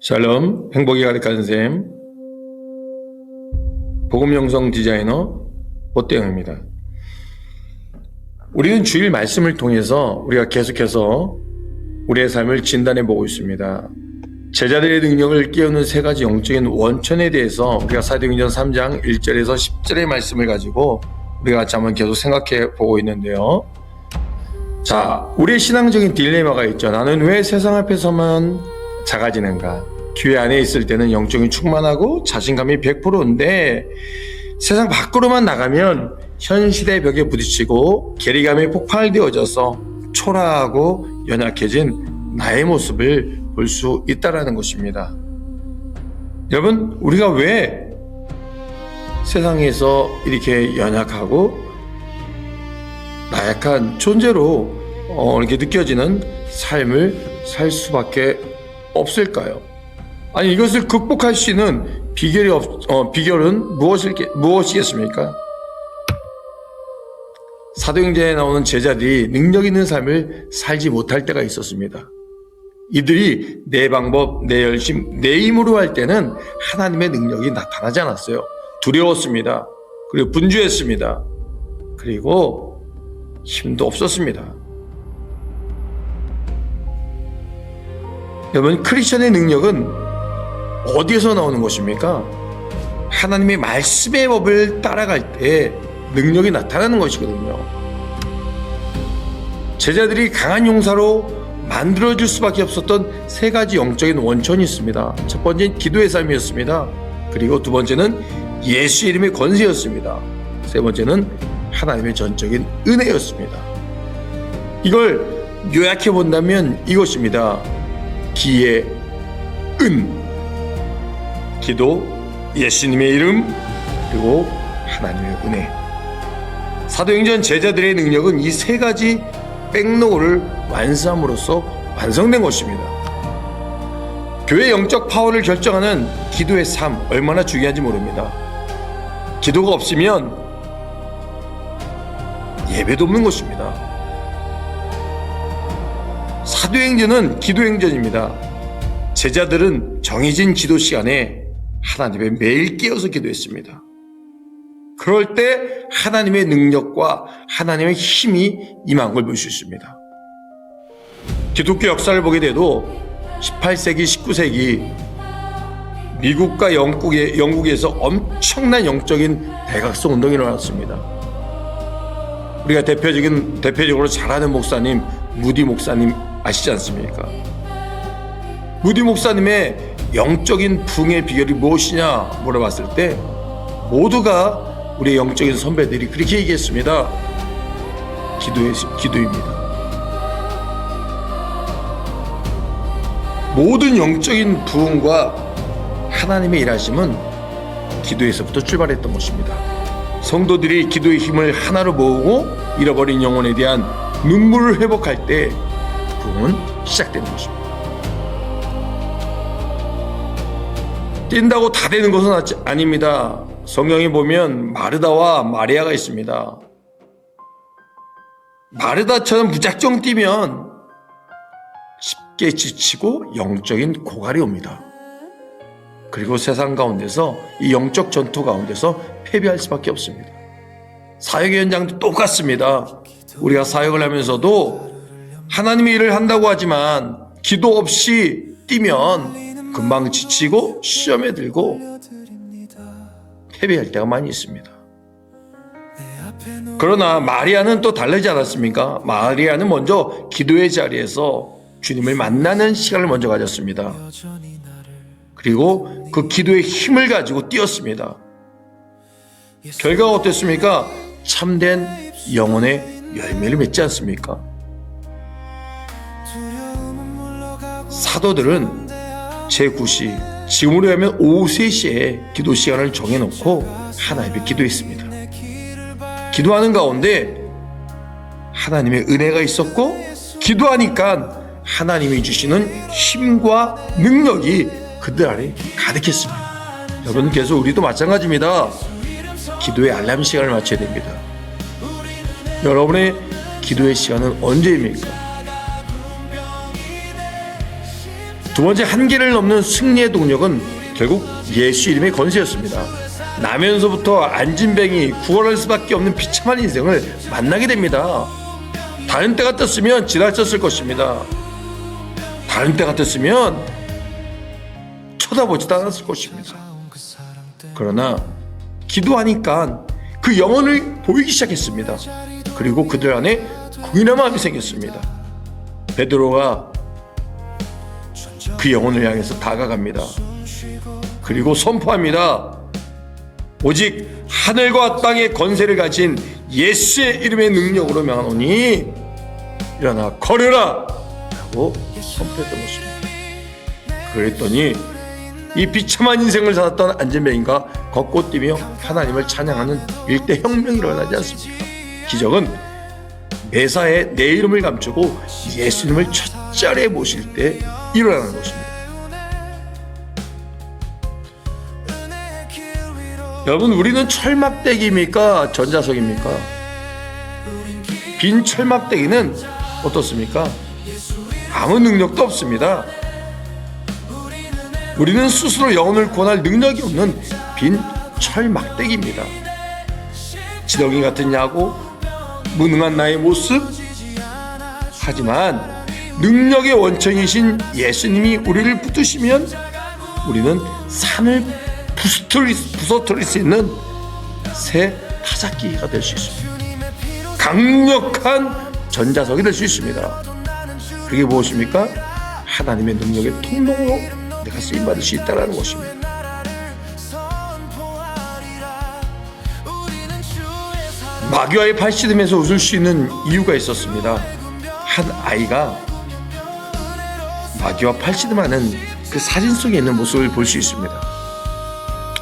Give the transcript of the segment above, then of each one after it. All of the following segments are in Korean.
샬롬, 행복이 가득한 샘, 복음영성 디자이너 오태영입니다. 우리는 주일 말씀을 통해서 우리가 계속해서 우리의 삶을 진단해 보고 있습니다. 제자들의 능력을 깨우는 세 가지 영적인 원천에 대해서 우리가 사도행전 3장 1절에서 10절의 말씀을 가지고 우리가 같이 한번 계속 생각해 보고 있는데요. 자, 우리의 신앙적인 딜레마가 있죠. 나는 왜 세상 앞에서만 작아지는가? 교회 안에 있을 때는 영적인 충만하고 자신감이 100%인데 세상 밖으로만 나가면 현 시대의 벽에 부딪히고 괴리감에 폭발되어져서 초라하고 연약해진 나의 모습을 볼 수 있다는 것입니다. 여러분, 우리가 왜 세상에서 이렇게 연약하고 나약한 존재로 이렇게 느껴지는 삶을 살 수밖에 없을까요? 아니, 이것을 극복할 수 있는 비결은 무엇이겠습니까? 사도행전에 나오는 제자들이 능력 있는 삶을 살지 못할 때가 있었습니다. 이들이 내 방법, 내 열심, 내 힘으로 할 때는 하나님의 능력이 나타나지 않았어요. 두려웠습니다. 그리고 분주했습니다. 그리고 힘도 없었습니다. 여러분, 크리스천의 능력은 어디에서 나오는 것입니까? 하나님의 말씀의 법을 따라갈 때 능력이 나타나는 것이거든요. 제자들이 강한 용사로 만들어줄 수밖에 없었던 세 가지 영적인 원천이 있습니다. 첫 번째는 기도의 삶이었습니다. 그리고 두 번째는 예수의 이름의 권세였습니다. 세 번째는 하나님의 전적인 은혜였습니다. 이걸 요약해 본다면 이것입니다. 기의 은, 기도, 예수님의 이름, 그리고 하나님의 은혜. 사도행전 제자들의 능력은 이 세 가지 백로를 완수함으로써 완성된 것입니다. 교회 영적 파워를 결정하는 기도의 삶, 얼마나 중요한지 모릅니다. 기도가 없으면 예배도 없는 것입니다. 사도행전은 기도행전입니다. 제자들은 정해진 기도 시간에 하나님의 매일 깨어서 기도했습니다. 그럴 때 하나님의 능력과 하나님의 힘이 임한 걸 볼 수 있습니다. 기독교 역사를 보게 돼도 18세기, 19세기 미국과 영국에서 엄청난 영적인 대각성 운동이 일어났습니다. 우리가 대표적으로 잘 아는 목사님, 무디 목사님 아시지 않습니까? 무디 목사님의 영적인 부흥의 비결이 무엇이냐 물어봤을 때 모두가 우리의 영적인 선배들이 그렇게 얘기했습니다. 기도입니다. 모든 영적인 부흥과 하나님의 일하심은 기도에서부터 출발했던 것입니다. 성도들이 기도의 힘을 하나로 모으고 잃어버린 영혼에 대한 눈물을 회복할 때 부흥은 시작되는 것입니다. 뛴다고 다 되는 것은 아닙니다. 성경에 보면 마르다와 마리아가 있습니다. 마르다처럼 무작정 뛰면 쉽게 지치고 영적인 고갈이 옵니다. 그리고 세상 가운데서 이 영적 전투 가운데서 패배할 수밖에 없습니다. 사역의 현장도 똑같습니다. 우리가 사역을 하면서도 하나님의 일을 한다고 하지만 기도 없이 뛰면 금방 지치고 시험에 들고 패배할 때가 많이 있습니다. 그러나 마리아는 또 다르지 않았습니까? 마리아는 먼저 기도의 자리에서 주님을 만나는 시간을 먼저 가졌습니다. 그리고 그 기도의 힘을 가지고 뛰었습니다. 결과가 어땠습니까? 참된 영혼의 열매를 맺지 않습니까? 사도들은 제9시, 지금으로 하면 오후 3시에 기도 시간을 정해놓고 하나님께 기도했습니다. 기도하는 가운데 하나님의 은혜가 있었고 기도하니까 하나님이 주시는 힘과 능력이 그들 안에 가득했습니다. 여러분, 그래서 우리도 마찬가지입니다. 기도의 알람 시간을 맞춰야 됩니다. 여러분의 기도의 시간은 언제입니까? 두 번째, 한계를 넘는 승리의 동력은 결국 예수 이름의 권세였습니다. 나면서부터 안진뱅이 구원할 수밖에 없는 비참한 인생을 만나게 됩니다. 다른 때 같았으면 지나쳤을 것입니다. 다른 때 같았으면 쳐다보지도 않았을 것입니다. 그러나 기도하니까 그 영혼을 보이기 시작했습니다. 그리고 그들 안에 궁일한 마음이 생겼습니다. 베드로가 그 영혼을 향해서 다가갑니다. 그리고 선포합니다. 오직 하늘과 땅의 권세를 가진 예수의 이름의 능력으로 명하노니 일어나 걸으라 라고 선포했던 것입니다. 그랬더니 이 비참한 인생을 살았던 안진뱅이가 걷고 뛰며 하나님을 찬양하는 일대 혁명이 일어나지 않습니까? 기적은 매사에 내 이름을 감추고 예수님을 첫자리에 모실 때 일어나는 것입니다. 여러분, 우리는 철막대기입니까? 전자석입니까? 빈 철막대기는 어떻습니까? 아무 능력도 없습니다. 우리는 스스로 영혼을 구원할 능력이 없는 빈 철막대기입니다. 지렁이 같은 야구, 무능한 나의 모습. 하지만 능력의 원천이신 예수님이 우리를 붙드시면 우리는 산을 부서뜨릴 수 있는 새 타작기가 될 수 있습니다. 강력한 전자석이 될 수 있습니다. 그게 무엇입니까? 하나님의 능력의 통로로 내가 쓰임받을 수 있다는 것입니다. 마귀와의 팔씨름에서 웃을 수 있는 이유가 있었습니다. 한 아이가 마귀와 팔씨름하는 그 사진 속에 있는 모습을 볼 수 있습니다.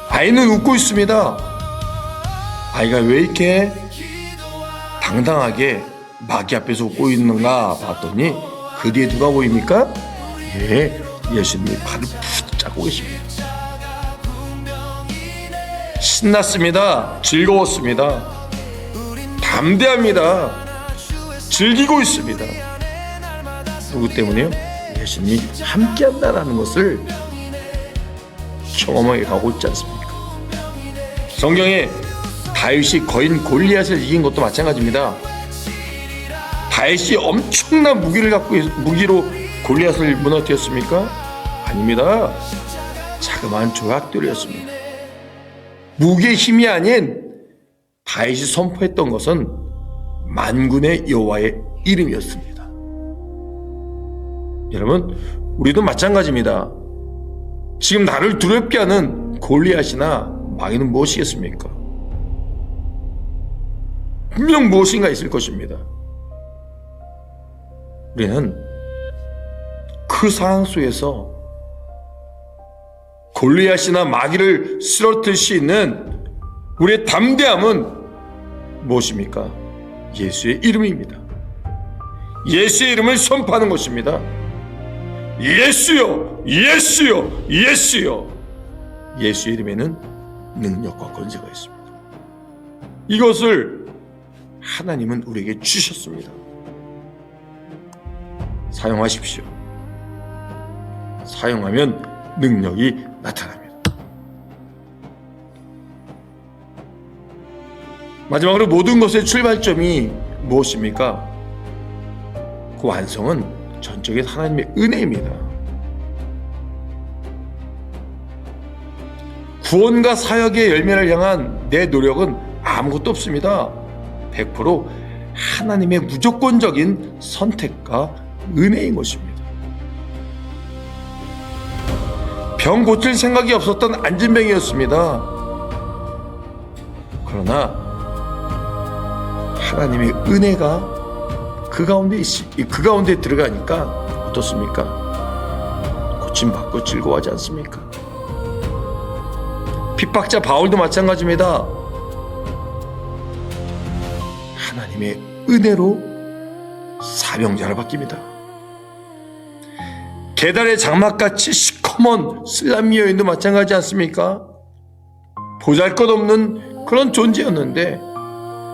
아이는 웃고 있습니다. 아이가 왜 이렇게 당당하게 마귀 앞에서 웃고 있는가 봤더니 그 뒤에 누가 보입니까? 예수님이 발을 붙잡고 계십니다. 신났습니다. 즐거웠습니다. 담대합니다. 즐기고 있습니다. 누구 때문에요? 예수님이 함께한다는 것을 경험하게 가고 있지 않습니까? 성경에 다윗이 거인 골리앗을 이긴 것도 마찬가지입니다. 다윗이 엄청난 무기로 골리앗을 무너뜨렸습니까? 아닙니다. 자그마한 조약돌이었습니다. 무기의 힘이 아닌 다윗이 선포했던 것은 만군의 여호와의 이름이었습니다. 여러분, 우리도 마찬가지입니다. 지금 나를 두렵게 하는 골리앗이나 마귀는 무엇이겠습니까? 분명 무엇인가 있을 것입니다. 우리는 그 상황 속에서 골리앗이나 마귀를 쓰러뜨릴 수 있는 우리의 담대함은 무엇입니까? 예수의 이름입니다. 예수의 이름을 선포하는 것입니다. 예수여, 예수여, 예수여. 예수의 이름에는 능력과 권세가 있습니다. 이것을 하나님은 우리에게 주셨습니다. 사용하십시오. 사용하면 능력이 나타납니다. 마지막으로 모든 것의 출발점이 무엇입니까? 그 완성은 전적인 하나님의 은혜입니다. 구원과 사역의 열매를 향한 내 노력은 아무것도 없습니다. 100% 하나님의 무조건적인 선택과 은혜인 것입니다. 병 고칠 생각이 없었던 안진뱅이였습니다. 그러나 하나님의 은혜가 그 가운데 들어가니까 어떻습니까? 고침받고 즐거워하지 않습니까? 핍박자 바울도 마찬가지입니다. 하나님의 은혜로 사명자를 바뀝니다. 계달의 장막같이 시커먼 슬람미 여인도 마찬가지 않습니까? 보잘것없는 그런 존재였는데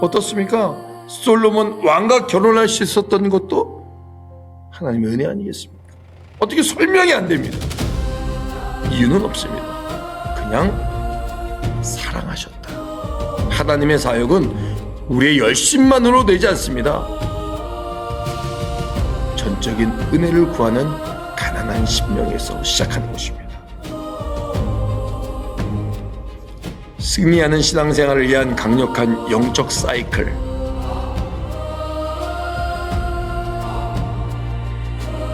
어떻습니까? 솔로몬 왕과 결혼할 수 있었던 것도 하나님의 은혜 아니겠습니까? 어떻게 설명이 안 됩니다. 이유는 없습니다. 그냥 사랑하셨다. 하나님의 사역은 우리의 열심만으로 되지 않습니다. 전적인 은혜를 구하는 가난한 심령에서 시작하는 것입니다. 승리하는 신앙생활을 위한 강력한 영적 사이클,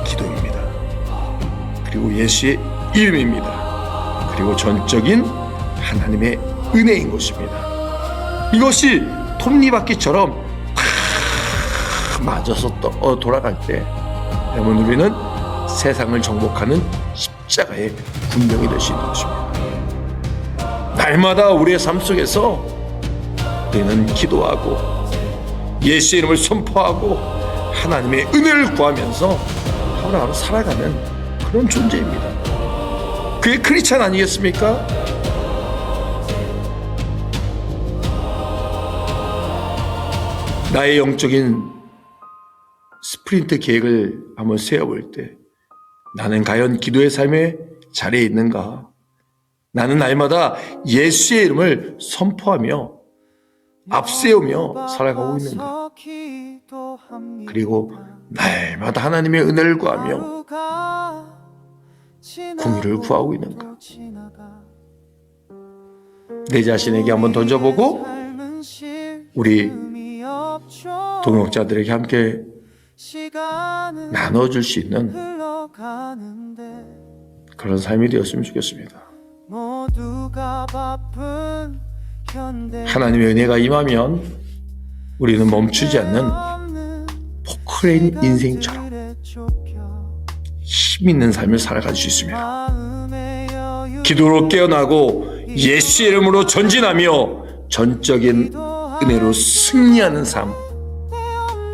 기도입니다. 그리고 예수의 이름입니다. 그리고 전적인 하나님의 은혜인 것입니다. 이것이 톱니바퀴처럼 맞아서 돌아갈 때 여러분 우리는 세상을 정복하는 십자가의 군병이 될 수 있는 것입니다. 날마다 우리의 삶 속에서 우리는 기도하고 예수의 이름을 선포하고 하나님의 은혜를 구하면서 하루하루 살아가는 그런 존재입니다. 그게 크리스찬 아니겠습니까? 나의 영적인 스프린트 계획을 한번 세워볼 때 나는 과연 기도의 삶의 자리에 있는가? 나는 날마다 예수의 이름을 선포하며 앞세우며 살아가고 있는가? 그리고 날마다 하나님의 은혜를 구하며 공의를 구하고 있는가? 내 자신에게 한번 던져보고 우리 동역자들에게 함께 나눠줄 수 있는 그런 삶이 되었으면 좋겠습니다. 하나님의 은혜가 임하면 우리는 멈추지 않는 포크레인 인생처럼 힘 있는 삶을 살아갈 수 있습니다. 기도로 깨어나고 예수의 이름으로 전진하며 전적인 은혜로 승리하는 삶,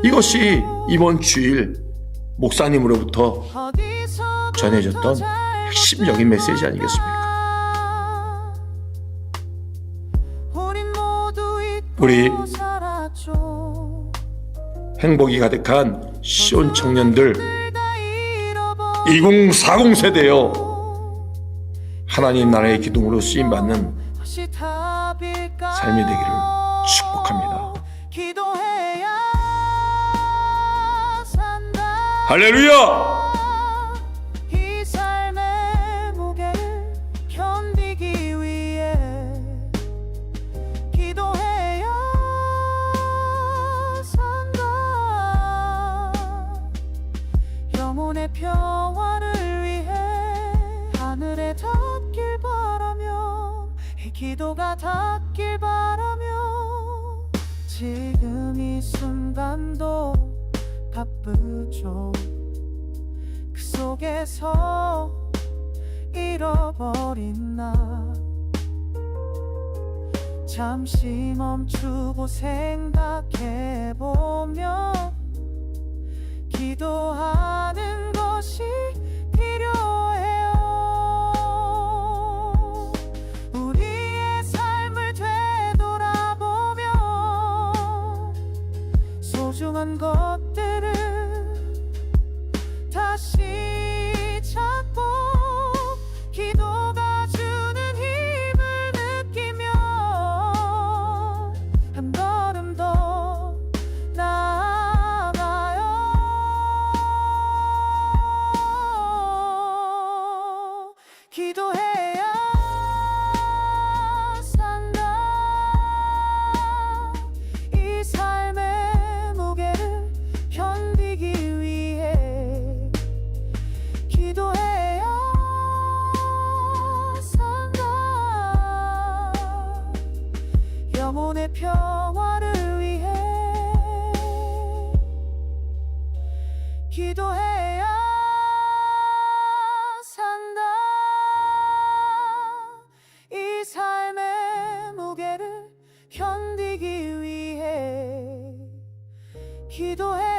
이것이 이번 주일 목사님으로부터 전해졌던 핵심적인 메시지 아니겠습니까? 우리 행복이 가득한 시온 청년들 2040 세대여 하나님 나라의 기둥으로 쓰임받는 삶이 되기를 축복합니다. 할렐루야! 이 삶의 무게를 견디기 위해 기도해야 산다. 영혼의 평화를 위해 하늘에 닿길 바라며 이 기도가 닿길 바라며 지금 이 순간도 바쁘죠. 그 속에서 잃어버린 나 잠시 멈추고 생각해보면 기도하는 것이 필요해요. 우리의 삶을 되돌아보면 소중한 것들을 다시 찾고 기도가 주는 힘을 느끼며 한 걸음 더 나아가요. 기도해야 산다. 이 삶의 무게를 견디기 위해 기도해야 산다. 영혼의 평화를 위해 기도해야 산다. 이 삶의 무게를 견디기 위해 기도해